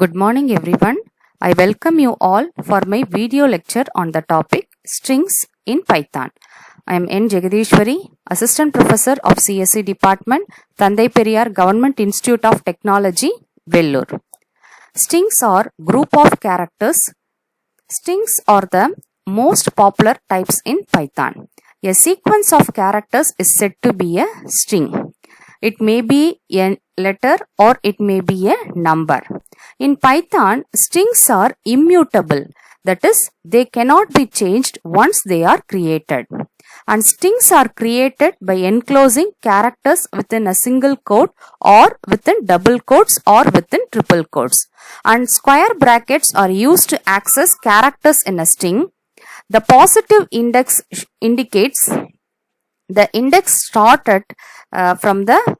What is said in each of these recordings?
Good morning everyone. I welcome you all for my video lecture on the topic strings in Python. I am N. Jagadishwari, Assistant Professor of CSE Department, Thandai Periyar Government Institute of Technology, Vellore. Strings are group of characters. Strings are the most popular types in Python. A sequence of characters is said to be a string. It may be a letter or it may be a number. In Python, strings are immutable. That is, they cannot be changed once they are created. And strings are created by enclosing characters within a single quote or within double quotes or within triple quotes. And square brackets are used to access characters in a string. The positive index indicates the index started from the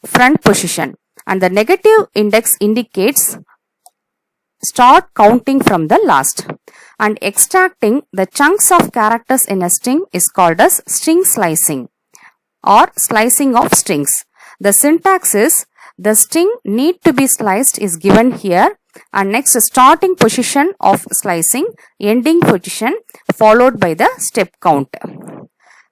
front position, and the negative index indicates start counting from the last. And extracting the chunks of characters in a string is called as string slicing or slicing of strings. The syntax is the string need to be sliced is given here, and next starting position of slicing, ending position followed by the step count.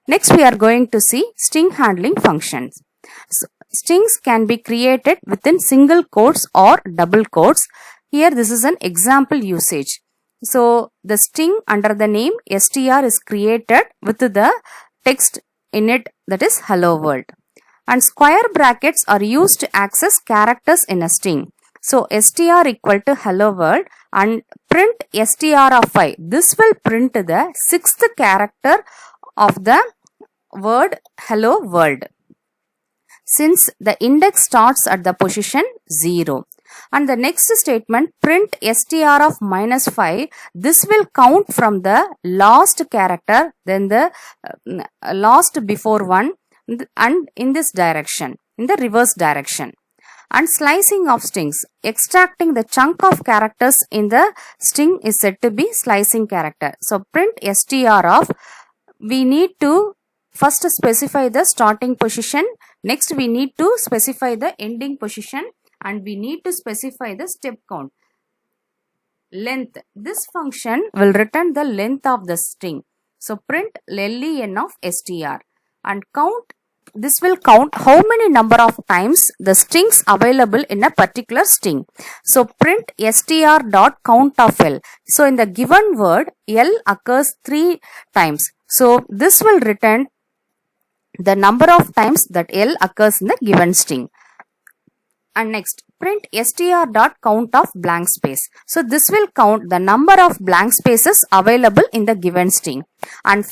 Next we are going to see string handling functions. So, strings can be created within single quotes or double quotes. Here this is an example usage. So the string under the name str is created with the text in it, that is hello world. And square brackets are used to access characters in a string. So str equal to hello world and print str of 5. This will print the sixth character of the word hello world, since the index starts at the position 0. And the next statement, print str of -5, this will count from the last character, then the last before one, and in this direction, in the reverse direction. And slicing of strings, extracting the chunk of characters in the string is said to be slicing character. So print str of, we need to first specify the starting position, next we need to specify the ending position, and we need to specify the step count. Length, this function will return the length of the string. So print len of str, and count, this will count how many number of times the strings available in a particular string. So print str dot count of l. So in the given word l occurs 3 times. So this will return the number of times that L occurs in the given string. And next, print str dot count of blank space. So this will count the number of blank spaces available in the given string. And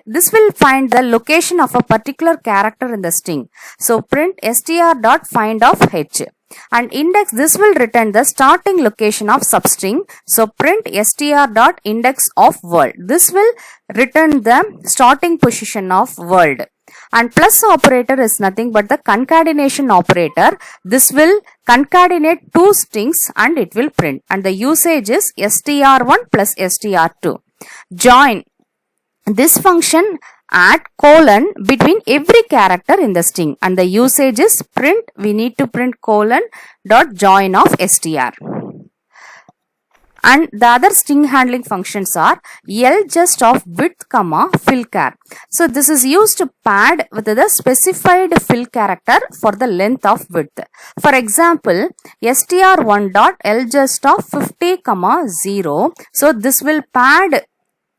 this will find the location of a particular character in the string. So print str dot find of h. And index, this will return the starting location of substring. So print str dot index of world. This will return the starting position of world. And plus operator is nothing but the concatenation operator. This will concatenate two strings and it will print. And the usage is str1 plus str2. Join, this function add colon between every character in the string, and the usage is print, we need to print colon dot join of str. And the other string handling functions are ljust of width comma fill char. So this is used to pad with the specified fill character for the length of width. For example, str1 dot ljust of 50 comma 0. So this will pad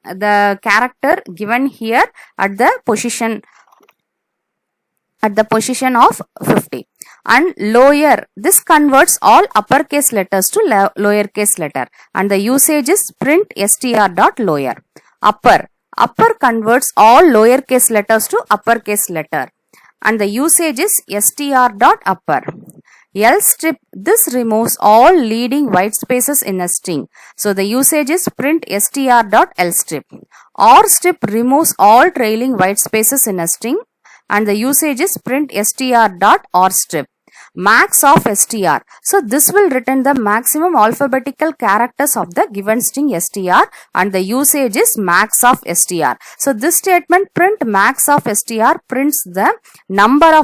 the character given here at the position of 50. And lower, this converts all uppercase letters to lowercase letter, and the usage is print str dot lower. Upper converts all lowercase letters to uppercase letter, and the usage is str dot upper. Lstrip, this removes all leading white spaces in a string. So the usage is print str dot lstrip. Rstrip removes all trailing white spaces in a string, and the usage is print str dot rstrip. Max of str. So this will return the maximum alphabetical characters of the given string str, and the usage is max of str. So this statement print max of str prints the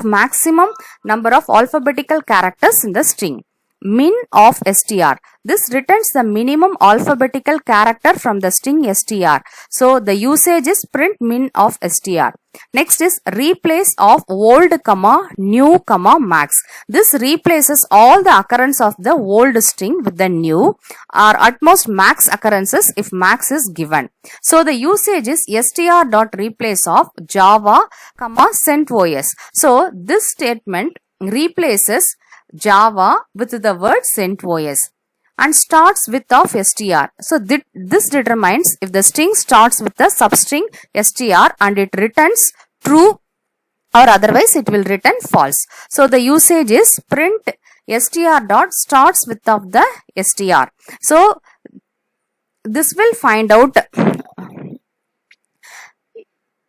maximum number of alphabetical characters in the string. min of str. This returns the minimum alphabetical character from the string str. So the usage is print min of str. Next is replace of old comma new comma max. This replaces all the occurrence of the old string with the new or at most max occurrences if max is given. So the usage is str dot replace of java comma CentOS. So this statement replaces Java with the word CentOS and starts with of str. So this determines if the string starts with the substring str and it returns true or otherwise it will return false. So the usage is print str dot starts with of the str. So this will find out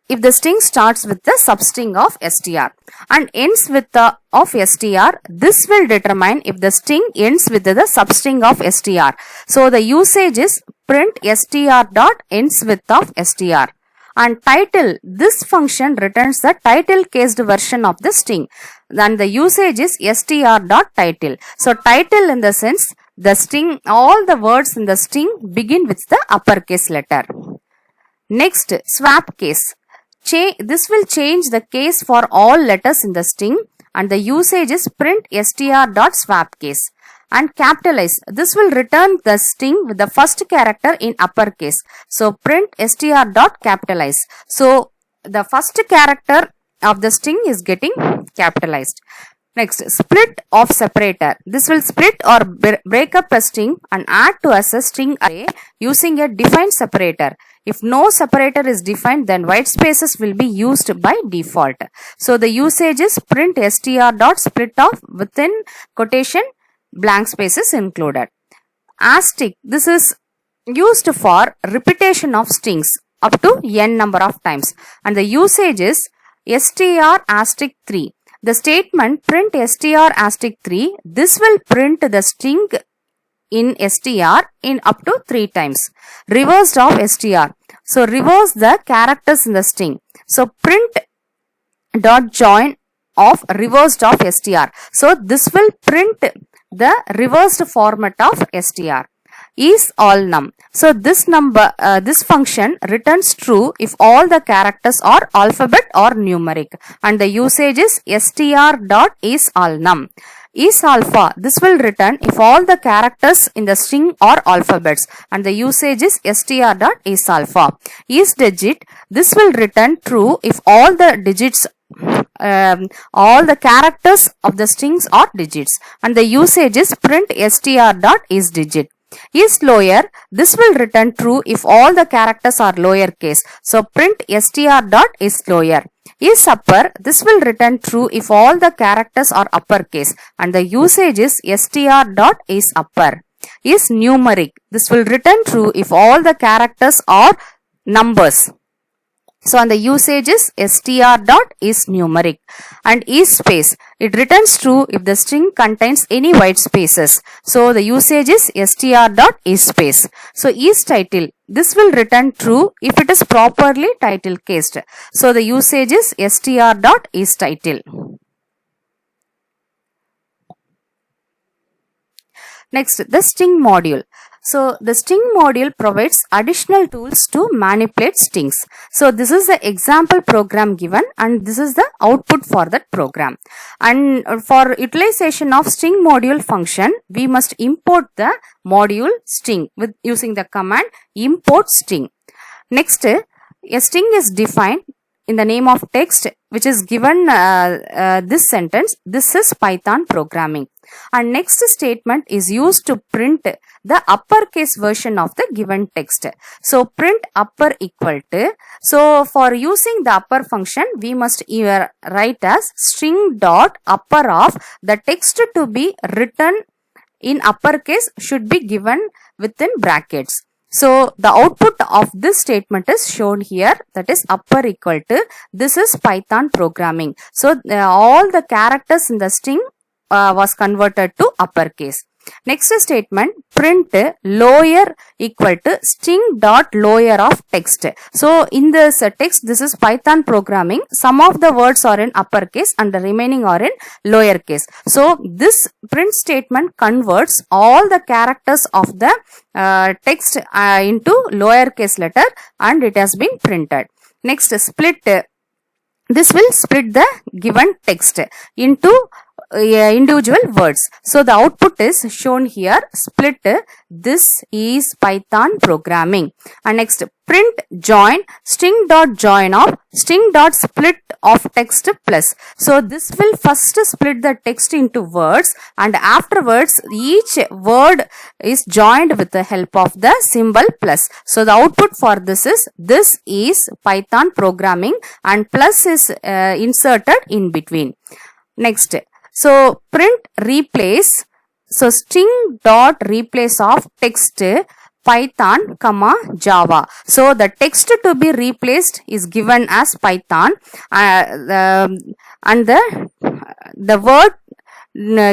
if the string starts with the substring of str and ends with the of str, this will determine if the string ends with the substring of str. So the usage is print str dot ends with of str. And title, this function returns the title cased version of the string. Then the usage is str dot title. So title in the sense the string, all the words in the string begin with the uppercase letter. Next, swap case. This will change the case for all letters in the string and the usage is print str dot swap case. And capitalize, this will return the string with the first character in uppercase. So print str dot capitalize. So the first character of the string is getting capitalized. Next, split of separator. This will split or break up a string and add to as a string array using a defined separator. If no separator is defined, then white spaces will be used by default. So the usage is print str dot split off within quotation blank spaces included. Asterisk. This is used for repetition of strings up to n number of times. And the usage is str asterisk 3. The statement print str asterisk 3. This will print the string in str in up to 3 times. Reversed of str. So reverse the characters in the string. So print dot join of reversed of str. So this will print the reversed format of str. Is all num. So this function returns true if all the characters are alphabet or numeric and the usage is str dot is all num. Is alpha, this will return if all the characters in the string are alphabets and the usage is str dot is alpha. Is digit, this will return true if all the digits all the characters of the strings are digits and the usage is print str dot is digit. Is lower, this will return true if all the characters are lowercase. So print str dot is lower. Is upper, this will return true if all the characters are uppercase and the usage is str dot is upper. Is numeric, this will return true if all the characters are numbers. So and the usage is str dot is numeric. And is space, it returns true if the string contains any white spaces. So the usage is str dot is space. So is title, this will return true if it is properly title cased. So the usage is str dot is title. Next, the string module. So the string module provides additional tools to manipulate strings. So this is the example program given and this is the output for that program. And for utilization of string module function, we must import the module string with using the command import string. Next, a string is defined in the name of text which is given this sentence. This is Python programming. And next statement is used to print the uppercase version of the given text. So print upper equal to. So for using the upper function, we must either write as string dot upper of the text to be written in uppercase should be given within brackets. So the output of this statement is shown here, that is upper equal to. This is Python programming. So all the characters in the string was converted to uppercase. Next statement, print lower equal to string dot lower of text. So in this text, this is Python programming. Some of the words are in uppercase and the remaining are in lowercase. So this print statement converts all the characters of the text into lowercase letter, and it has been printed. Next, split. This will split the given text into individual words. So the output is shown here. Split. This is Python programming. And next, print join string dot join of string dot split of text plus. So this will first split the text into words, and afterwards each word is joined with the help of the symbol plus. So the output for this is Python programming, and plus is inserted in between. Next, so print replace. So string dot replace of text Python, Java. So the text to be replaced is given as Python, and the word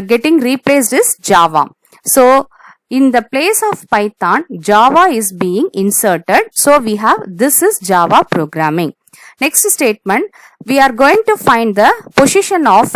getting replaced is Java. So in the place of Python, Java is being inserted. So we have this is Java programming. Next statement, we are going to find the position of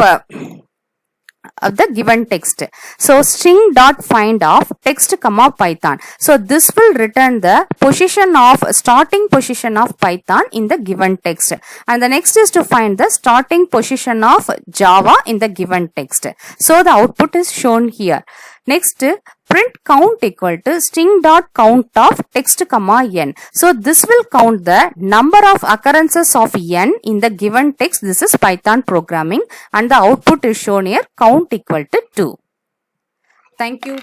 the given text. So string dot find of text Python. So this will return the position of starting position of Python in the given text. And the next is to find the starting position of Java in the given text. So the output is shown here. Next, print count equal to string dot count of text n. So this will count the number of occurrences of n in the given text. This is Python programming, and the output is shown here, count equal to 2. Thank you.